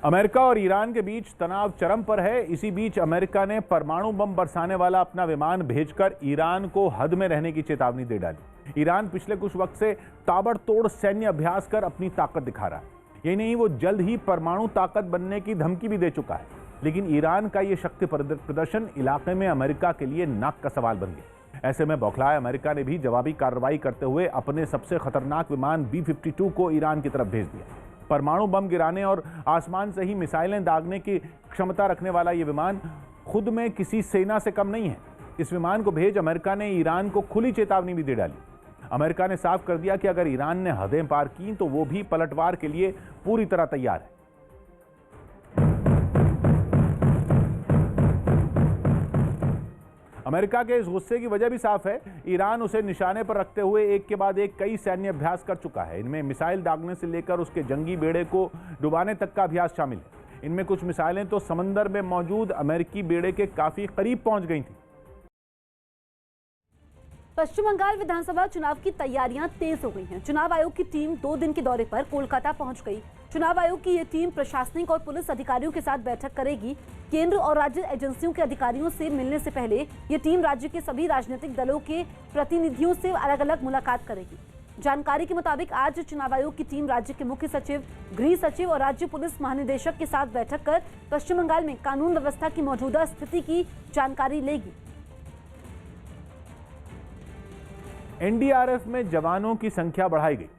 अमेरिका और ईरान के बीच तनाव चरम पर है। इसी बीच अमेरिका ने परमाणु बम बरसाने वाला अपना विमान भेजकर ईरान को हद में रहने की चेतावनी दे डाली। ईरान पिछले कुछ वक्त से ताबड़तोड़ सैन्य अभ्यास कर अपनी ताकत दिखा रहा है। यही नहीं, वो जल्द ही परमाणु ताकत बनने की धमकी भी दे चुका है। लेकिन ईरान का ये शक्ति प्रदर्शन इलाके में अमेरिका के लिए नाक का सवाल बन गया। ऐसे में बौखलाए अमेरिका ने भी जवाबी कार्रवाई करते हुए अपने सबसे खतरनाक विमान B-52 को ईरान की तरफ भेज दिया। परमाणु बम गिराने और आसमान से ही मिसाइलें दागने की क्षमता रखने वाला ये विमान खुद में किसी सेना से कम नहीं है। इस विमान को भेज अमेरिका ने ईरान को खुली चेतावनी भी दे डाली। अमेरिका ने साफ कर दिया कि अगर ईरान ने हदें पार की तो वो भी पलटवार के लिए पूरी तरह तैयार है। अमेरिका के इस गुस्से की वजह भी साफ है। ईरान उसे निशाने पर रखते हुए एक के बाद एक कई सैन्य अभ्यास कर चुका है। इनमें मिसाइल दागने से लेकर उसके जंगी बेड़े को डुबाने तक का अभ्यास शामिल है। इनमें कुछ मिसाइलें तो समंदर में मौजूद अमेरिकी बेड़े के काफी करीब पहुंच गई थी। पश्चिम बंगाल विधानसभा चुनाव की तैयारियां तेज हो गई हैं। चुनाव आयोग की टीम 2 दिन के दौरे पर कोलकाता पहुंच गई। चुनाव आयोग की ये टीम प्रशासनिक और पुलिस अधिकारियों के साथ बैठक करेगी। केंद्र और राज्य एजेंसियों के अधिकारियों से मिलने से पहले ये टीम राज्य के सभी राजनीतिक दलों के प्रतिनिधियों से अलग अलग मुलाकात करेगी। जानकारी के मुताबिक आज चुनाव आयोग की टीम राज्य के मुख्य सचिव, गृह सचिव और राज्य पुलिस महानिदेशक के साथ बैठक कर पश्चिम बंगाल में कानून व्यवस्था की मौजूदा स्थिति की जानकारी लेगी। एनडीआरएफ में जवानों की संख्या बढ़ाई गई।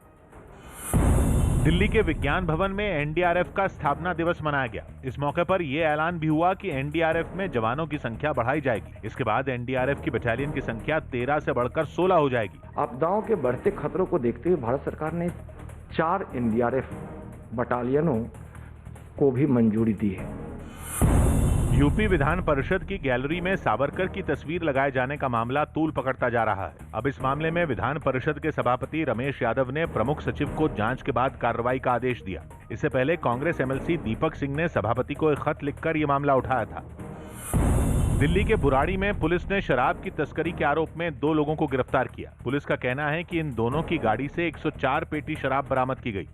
दिल्ली के विज्ञान भवन में एनडीआरएफ का स्थापना दिवस मनाया गया। इस मौके पर यह ऐलान भी हुआ कि एनडीआरएफ में जवानों की संख्या बढ़ाई जाएगी। इसके बाद एनडीआरएफ की बटालियन की संख्या 13 से बढ़कर 16 हो जाएगी। आपदाओं के बढ़ते खतरों को देखते हुए भारत सरकार ने 4 एनडीआरएफ बटालियनों को भी मंजूरी दी है। यूपी विधान परिषद की गैलरी में सावरकर की तस्वीर लगाए जाने का मामला तूल पकड़ता जा रहा है। अब इस मामले में विधान परिषद के सभापति रमेश यादव ने प्रमुख सचिव को जांच के बाद कार्रवाई का आदेश दिया। इससे पहले कांग्रेस एमएलसी दीपक सिंह ने सभापति को एक खत लिखकर यह मामला उठाया था। दिल्ली के बुराड़ी में पुलिस ने शराब की तस्करी के आरोप में 2 लोगों को गिरफ्तार किया। पुलिस का कहना है कि इन दोनों की गाड़ी से 104 पेटी शराब बरामद की गई।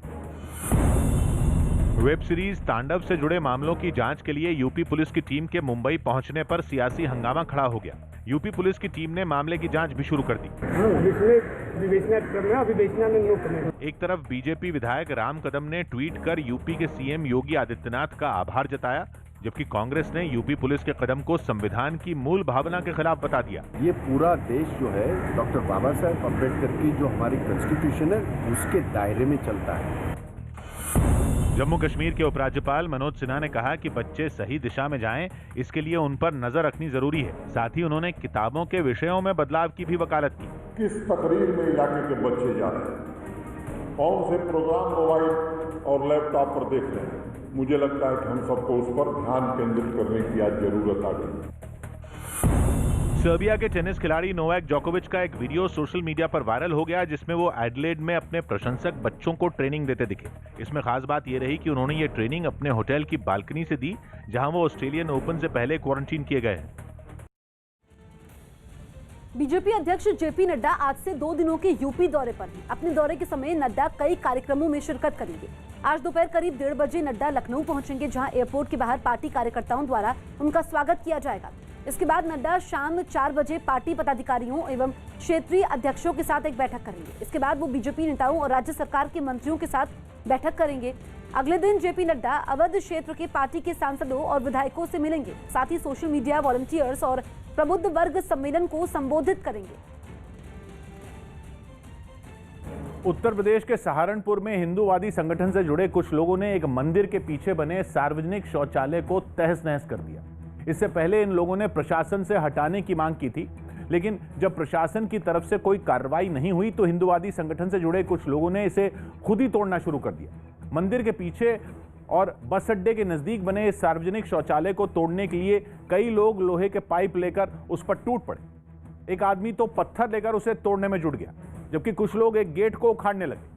वेब सीरीज तांडव से जुड़े मामलों की जांच के लिए यूपी पुलिस की टीम के मुंबई पहुंचने पर सियासी हंगामा खड़ा हो गया। यूपी पुलिस की टीम ने मामले की जांच भी शुरू कर दी। एक तरफ बीजेपी विधायक राम कदम ने ट्वीट कर यूपी के सीएम योगी आदित्यनाथ का आभार जताया, जबकि कांग्रेस ने यूपी पुलिस के कदम को संविधान की मूल भावना के खिलाफ बता दिया। ये पूरा देश जो है डॉक्टर बाबा साहेब अम्बेडकर की जो हमारी कॉन्स्टिट्यूशन है उसके दायरे में चलता है। जम्मू कश्मीर के उपराज्यपाल मनोज सिन्हा ने कहा कि बच्चे सही दिशा में जाएं, इसके लिए उन पर नजर रखनी जरूरी है। साथ ही उन्होंने किताबों के विषयों में बदलाव की भी वकालत की। किस तकरीर में इलाके के बच्चे जा रहे हैं, कौन से प्रोग्राम मोबाइल और लैपटॉप पर देख रहे हैं, मुझे लगता है कि हम सबको उस पर ध्यान केंद्रित करने की आज जरूरत आ गई। सर्बिया के टेनिस खिलाड़ी नोवाक जोकोविच का एक वीडियो सोशल मीडिया पर वायरल हो गया, जिसमें वो एडिलेड में अपने प्रशंसक बच्चों को ट्रेनिंग देते दिखे। इसमें खास बात यह रही कि उन्होंने ये ट्रेनिंग अपने होटल की बालकनी से दी, जहां वो ऑस्ट्रेलियन ओपन से पहले क्वारंटीन किए गए हैं। बीजेपी अध्यक्ष जेपी नड्डा आज से 2 दिनों के यूपी दौरे पर हैं। अपने दौरे के समय नड्डा कई कार्यक्रमों में शिरकत करेंगे। आज दोपहर करीब 1:30 बजे नड्डा लखनऊ पहुंचेंगे, जहां एयरपोर्ट के बाहर पार्टी कार्यकर्ताओं द्वारा उनका स्वागत किया जाएगा। इसके बाद नड्डा शाम 4 बजे पार्टी पदाधिकारियों एवं क्षेत्रीय अध्यक्षों के साथ एक बैठक करेंगे। इसके बाद वो बीजेपी नेताओं और राज्य सरकार के मंत्रियों के साथ बैठक करेंगे। अगले दिन जेपी नड्डा अवध क्षेत्र के पार्टी के सांसदों और विधायकों से मिलेंगे। साथ ही सोशल मीडिया वॉलंटियर्स और प्रबुद्ध वर्ग सम्मेलन को संबोधित करेंगे। उत्तर प्रदेश के सहारनपुर में हिंदूवादी संगठन से जुड़े कुछ लोगों ने एक मंदिर के पीछे बने सार्वजनिक शौचालय को तहस नहस कर दिया। इससे पहले इन लोगों ने प्रशासन से हटाने की मांग की थी, लेकिन जब प्रशासन की तरफ से कोई कार्रवाई नहीं हुई तो हिंदूवादी संगठन से जुड़े कुछ लोगों ने इसे खुद ही तोड़ना शुरू कर दिया। मंदिर के पीछे और बस अड्डे के नजदीक बने इस सार्वजनिक शौचालय को तोड़ने के लिए कई लोग लोहे के पाइप लेकर उस पर टूट पड़े। एक आदमी तो पत्थर लेकर उसे तोड़ने में जुट गया, जबकि कुछ लोग एक गेट को उखाड़ने लगे।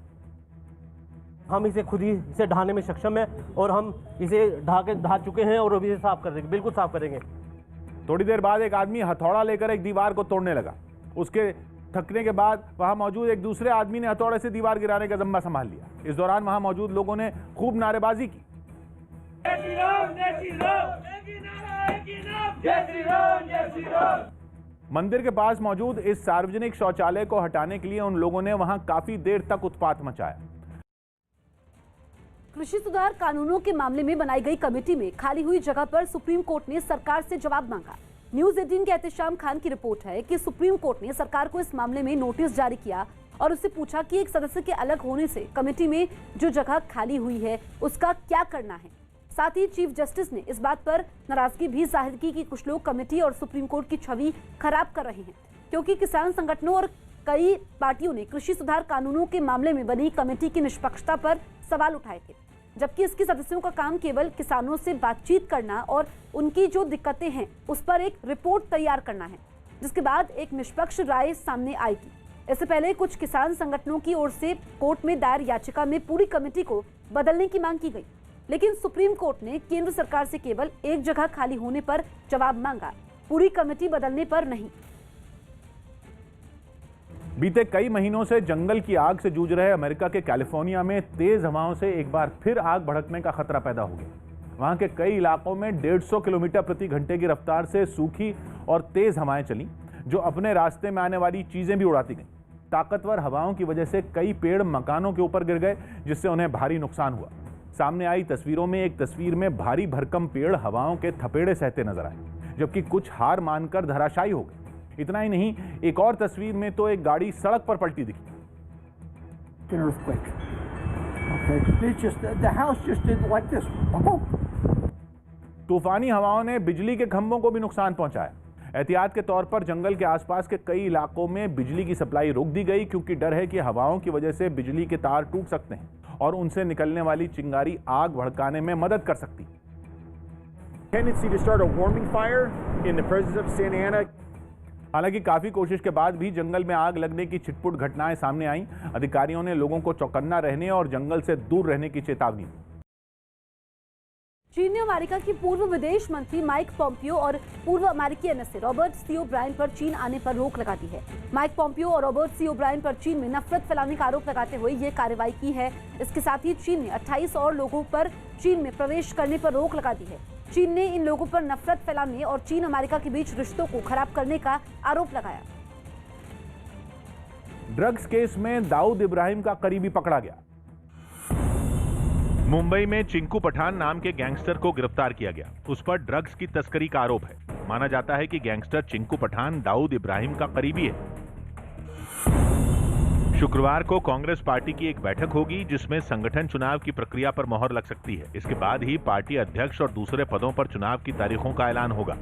हम इसे खुद ही इसे ढाने में सक्षम है और हम इसे ढा चुके हैं और अभी इसे साफ कर देंगे, बिल्कुल साफ करेंगे। थोड़ी देर बाद एक आदमी हथौड़ा लेकर एक दीवार को तोड़ने लगा। उसके थकने के बाद वहां मौजूद एक दूसरे आदमी ने हथौड़े से दीवार गिराने का जिम्मा संभाल लिया। इस दौरान वहां मौजूद लोगों ने खूब नारेबाजी की। मंदिर के पास मौजूद इस सार्वजनिक शौचालय को हटाने के लिए उन लोगों ने वहां काफी देर तक उत्पात मचाया। कृषि सुधार कानूनों के मामले में बनाई गई कमेटी में खाली हुई जगह पर सुप्रीम कोर्ट ने सरकार से जवाब मांगा। न्यूज 18 के एहतेशाम खान की रिपोर्ट है कि सुप्रीम कोर्ट ने सरकार को इस मामले में नोटिस जारी किया और उससे पूछा कि एक सदस्य के अलग होने से कमेटी में जो जगह खाली हुई है उसका क्या करना है। साथ ही चीफ जस्टिस ने इस बात पर नाराजगी भी जाहिर की कि कुछ लोग कमेटी और सुप्रीम कोर्ट की छवि खराब कर रहे हैं, क्योंकि किसान संगठनों और कई पार्टियों ने कृषि सुधार कानूनों के मामले में बनी कमेटी की निष्पक्षता पर सवाल उठाए थे, जबकि इसके सदस्यों का काम केवल किसानों से बातचीत करना और उनकी जो दिक्कतें हैं उस पर एक रिपोर्ट तैयार करना है, जिसके बाद एक निष्पक्ष राय सामने आएगी। इससे पहले कुछ किसान संगठनों की ओर से कोर्ट में दायर याचिका में पूरी कमेटी को बदलने की मांग की गई, लेकिन सुप्रीम कोर्ट ने केंद्र सरकार से केवल एक जगह खाली होने पर जवाब मांगा, पूरी कमेटी बदलने पर नहीं। बीते कई महीनों से जंगल की आग से जूझ रहे अमेरिका के कैलिफोर्निया में तेज हवाओं से एक बार फिर आग भड़कने का खतरा पैदा हो गया। वहां के कई इलाकों में 150 किलोमीटर प्रति घंटे की रफ्तार से सूखी और तेज हवाएं चली, जो अपने रास्ते में आने वाली चीजें भी उड़ाती गईं। ताकतवर हवाओं की वजह से कई पेड़ मकानों के ऊपर गिर गए, जिससे उन्हें भारी नुकसान हुआ। सामने आई तस्वीरों में एक तस्वीर में भारी भरकम पेड़ हवाओं के थपेड़े सहते नजर आए, जबकि कुछ हार मानकर धराशायी हो गए। इतना ही नहीं, एक और तस्वीर में तो एक गाड़ी सड़क पर पलटी दिखी। तूफानी हवाओं ने बिजली के खंभों को भी नुकसान पहुंचाया। एहतियात के तौर पर जंगल के आसपास के कई इलाकों में बिजली की सप्लाई रोक दी गई, क्योंकि डर है कि हवाओं की वजह से बिजली के तार टूट सकते हैं और उनसे निकलने वाली चिंगारी आग भड़काने में मदद कर सकती है। हालांकि काफी कोशिश के बाद भी जंगल में आग लगने की छिटपुट घटनाएं सामने आईं। अधिकारियों ने लोगों को चौकन्ना रहने और जंगल से दूर रहने की चेतावनी दी। चीन ने अमेरिका की पूर्व विदेश मंत्री माइक पोम्पियो और पूर्व अमेरिकी एनएसए रॉबर्ट सी ओब्रायन पर चीन आने पर रोक लगा दी है। माइक पोम्पियो और रॉबर्ट सी ओब्रायन पर चीन में नफरत फैलाने का आरोप लगाते हुए ये कार्रवाई की है। इसके साथ ही चीन ने 28 और लोगों पर चीन में प्रवेश करने पर रोक लगा दी है। चीन ने इन लोगों पर नफरत फैलाने और चीन अमेरिका के बीच रिश्तों को खराब करने का आरोप लगाया। ड्रग्स केस में दाऊद इब्राहिम का करीबी पकड़ा गया। मुंबई में चिंकू पठान नाम के गैंगस्टर को गिरफ्तार किया गया। उस पर ड्रग्स की तस्करी का आरोप है। माना जाता है कि गैंगस्टर चिंकू पठान दाऊद इब्राहिम का करीबी है। शुक्रवार को कांग्रेस पार्टी की एक बैठक होगी, जिसमें संगठन चुनाव की प्रक्रिया पर मोहर लग सकती है। इसके बाद ही पार्टी अध्यक्ष और दूसरे पदों पर चुनाव की तारीखों का ऐलान होगा।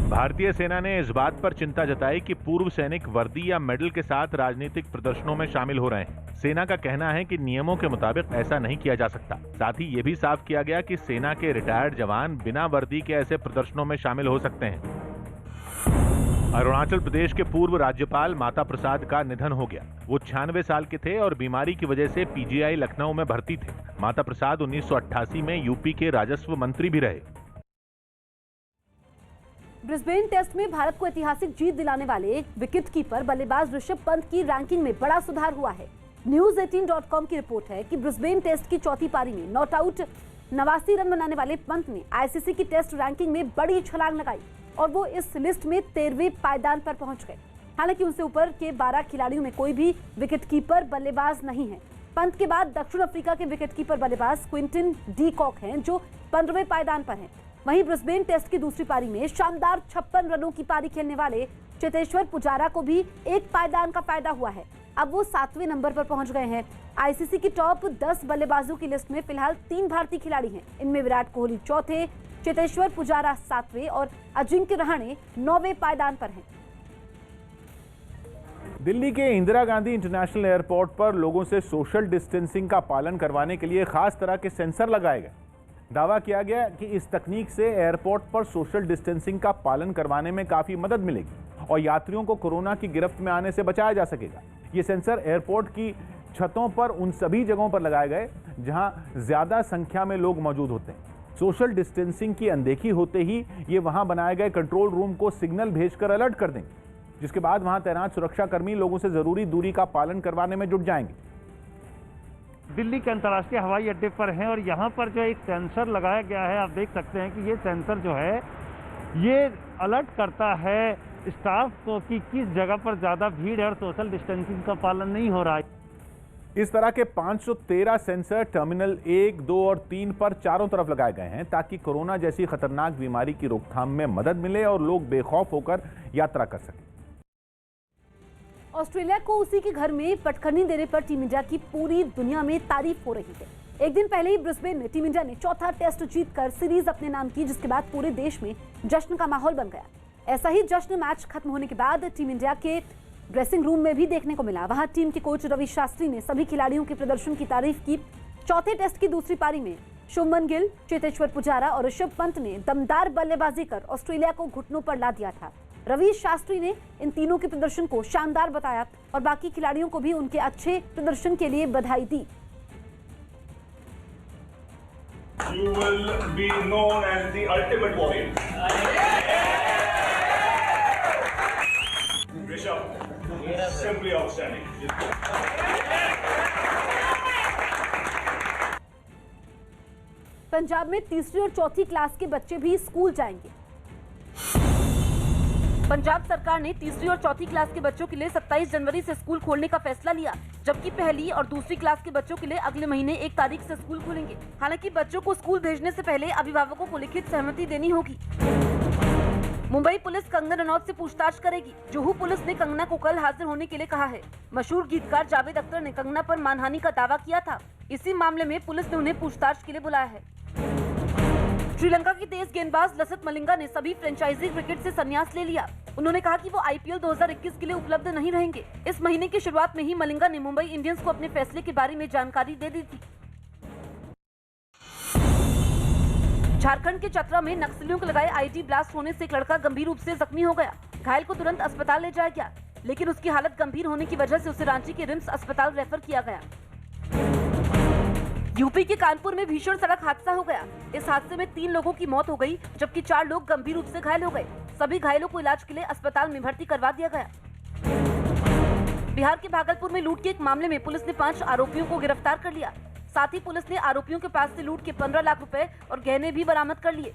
भारतीय सेना ने इस बात पर चिंता जताई कि पूर्व सैनिक वर्दी या मेडल के साथ राजनीतिक प्रदर्शनों में शामिल हो रहे हैं। सेना का कहना है कि नियमों के मुताबिक ऐसा नहीं किया जा सकता। साथ ही यह भी साफ किया गया कि सेना के रिटायर्ड जवान बिना वर्दी के ऐसे प्रदर्शनों में शामिल हो सकते हैं। अरुणाचल प्रदेश के पूर्व राज्यपाल माता प्रसाद का निधन हो गया। वो 96 साल के थे और बीमारी की वजह से पीजीआई लखनऊ में भर्ती थे। माता प्रसाद 1988 में यूपी के राजस्व मंत्री भी रहे। ब्रिस्बेन टेस्ट में भारत को ऐतिहासिक जीत दिलाने वाले विकेटकीपर बल्लेबाज ऋषभ पंत की रैंकिंग में बड़ा सुधार हुआ है। न्यूज 18.com की रिपोर्ट है कि ब्रिस्बेन टेस्ट की चौथी पारी में नॉट आउट 89 रन बनाने वाले पंत ने आईसीसी की टेस्ट रैंकिंग में बड़ी छलांग लगाई और वो इस लिस्ट में 13वें पायदान पर पहुंच गए। हालांकि उनसे ऊपर के 12 खिलाड़ियों में कोई भी विकेटकीपर बल्लेबाज नहीं है। पंत के बाद दक्षिण अफ्रीका के विकेटकीपर बल्लेबाज क्विंटन डी कॉक हैं, जो 15वें पायदान पर हैं। वहीं ब्रिस्बेन टेस्ट की दूसरी पारी में शानदार 56 रनों की पारी खेलने वाले चेतेश्वर पुजारा को भी एक पायदान का फायदा हुआ है। अब वो 7वें नंबर पर पहुंच गए हैं। आईसीसी की टॉप 10 बल्लेबाजों की लिस्ट में फिलहाल 3 भारतीय खिलाड़ी हैं। इनमें विराट कोहली चौथे, चेतेश्वर पुजारा 7वें और अजिंक्य रहाणे 9वें पायदान पर हैं। दिल्ली के इंदिरा गांधी इंटरनेशनल एयरपोर्ट पर लोगों से सोशल डिस्टेंसिंग का पालन करवाने के लिए खास तरह के सेंसर लगाए गए। दावा किया गया कि इस तकनीक से एयरपोर्ट पर सोशल डिस्टेंसिंग का पालन करवाने में काफी मदद मिलेगी और यात्रियों को कोरोना की गिरफ्त में आने से बचाया जा सकेगा। ये सेंसर एयरपोर्ट की छतों पर उन सभी जगहों पर लगाए गए जहां ज्यादा संख्या में लोग मौजूद होते हैं। सोशल डिस्टेंसिंग की अनदेखी होते ही ये वहां बनाए गए कंट्रोल रूम को सिग्नल भेजकर अलर्ट कर देंगे, जिसके बाद वहां तैनात सुरक्षाकर्मी लोगों से जरूरी दूरी का पालन करवाने में जुट जाएंगे। दिल्ली के अंतर्राष्ट्रीय हवाई अड्डे पर हैं और यहाँ पर जो एक सेंसर लगाया गया है, आप देख सकते हैं कि ये सेंसर जो है ये अलर्ट करता है स्टाफ को कि किस जगह पर ज़्यादा भीड़ है और सोशल डिस्टेंसिंग का पालन नहीं हो रहा है। इस तरह के 513 सेंसर टर्मिनल 1, 2 और 3 पर चारों तरफ लगाए गए हैं ताकि कोरोना जैसी खतरनाक बीमारी की रोकथाम में मदद मिले और लोग बेखौफ होकर यात्रा कर सकें। ऑस्ट्रेलिया को उसी के घर में पटखनी देने पर टीम इंडिया की पूरी दुनिया में तारीफ हो रही है। एक दिन पहले ही ब्रिस्बेन में टीम इंडिया ने चौथा टेस्ट जीतकर सीरीज अपने नाम की, जिसके बाद पूरे देश में जश्न का माहौल बन गया। ऐसा ही जश्न मैच खत्म होने के बाद टीम इंडिया के ड्रेसिंग रूम में भी देखने को मिला। वहां टीम के कोच रवि शास्त्री ने सभी खिलाड़ियों के प्रदर्शन की तारीफ की। चौथे टेस्ट की दूसरी पारी में शुभमन गिल, चेतेश्वर पुजारा और ऋषभ पंत ने दमदार बल्लेबाजी कर ऑस्ट्रेलिया को घुटनों पर ला दिया था। रवि शास्त्री ने इन तीनों के प्रदर्शन को शानदार बताया और बाकी खिलाड़ियों को भी उनके अच्छे प्रदर्शन के लिए बधाई दी। You will be known as the ultimate warrior. Rishabh, simply outstanding. Punjab में तीसरी और चौथी क्लास के बच्चे भी स्कूल जाएंगे। पंजाब सरकार ने तीसरी और चौथी क्लास के बच्चों के लिए 27 जनवरी से स्कूल खोलने का फैसला लिया, जबकि पहली और दूसरी क्लास के बच्चों के लिए अगले महीने 1 तारीख से स्कूल खुलेंगे। हालांकि बच्चों को स्कूल भेजने से पहले अभिभावकों को लिखित सहमति देनी होगी। मुंबई पुलिस कंगना रनौत से पूछताछ करेगी। जुहू पुलिस ने कंगना को कल हाजिर होने के लिए कहा है। मशहूर गीतकार जावेद अख्तर ने कंगना पर मानहानि का दावा किया था। इसी मामले में पुलिस ने उन्हें पूछताछ के लिए बुलाया है। श्रीलंका की तेज गेंदबाज लसित मलिंगा ने सभी फ्रेंचाइजी क्रिकेट से संन्यास ले लिया। उन्होंने कहा कि वो आईपीएल 2021 के लिए उपलब्ध नहीं रहेंगे। इस महीने की शुरुआत में ही मलिंगा ने मुंबई इंडियंस को अपने फैसले के बारे में जानकारी दे दी थी। झारखंड के चतरा में नक्सलियों को लगाए आईडी ब्लास्ट होने से एक लड़का गंभीर रूप से जख्मी हो गया। घायल को तुरंत अस्पताल ले जाया गया, लेकिन उसकी हालत गंभीर होने की वजह से उसे रांची के रिम्स अस्पताल रेफर किया गया। यूपी के कानपुर में भीषण सड़क हादसा हो गया। इस हादसे में 3 लोगों की मौत हो गई, जबकि 4 लोग गंभीर रूप से घायल हो गए। सभी घायलों को इलाज के लिए अस्पताल में भर्ती करवा दिया गया। बिहार के भागलपुर में लूट के एक मामले में पुलिस ने 5 आरोपियों को गिरफ्तार कर लिया। साथ ही पुलिस ने आरोपियों के पास से लूट के 15 लाख रुपए और गहने भी बरामद कर लिए।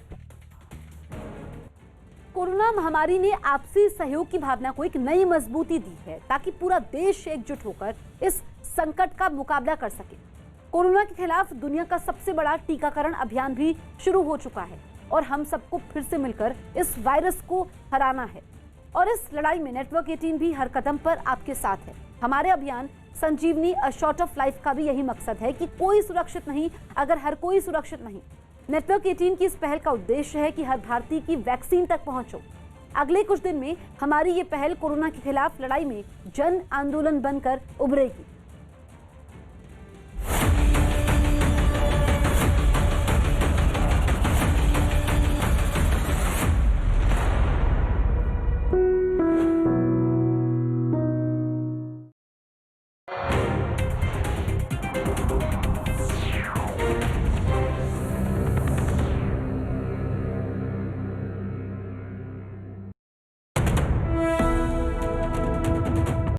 कोरोना महामारी ने आपसी सहयोग की भावना को एक नई मजबूती दी है, ताकि पूरा देश एकजुट होकर इस संकट का मुकाबला कर सके। कोरोना के खिलाफ दुनिया का सबसे बड़ा टीकाकरण अभियान भी शुरू हो चुका है और हम सबको फिर से मिलकर इस वायरस को हराना है। और इस लड़ाई में नेटवर्क 18 भी हर कदम पर आपके साथ है। हमारे अभियान संजीवनी अ शॉट ऑफ लाइफ का भी यही मकसद है कि कोई सुरक्षित नहीं अगर हर कोई सुरक्षित नहीं। नेटवर्क 18 की इस पहल का उद्देश्य है कि हर भारतीय की वैक्सीन तक पहुंचो। अगले कुछ दिन में हमारी ये पहल कोरोना के खिलाफ लड़ाई में जन आंदोलन बनकर उभरेगी।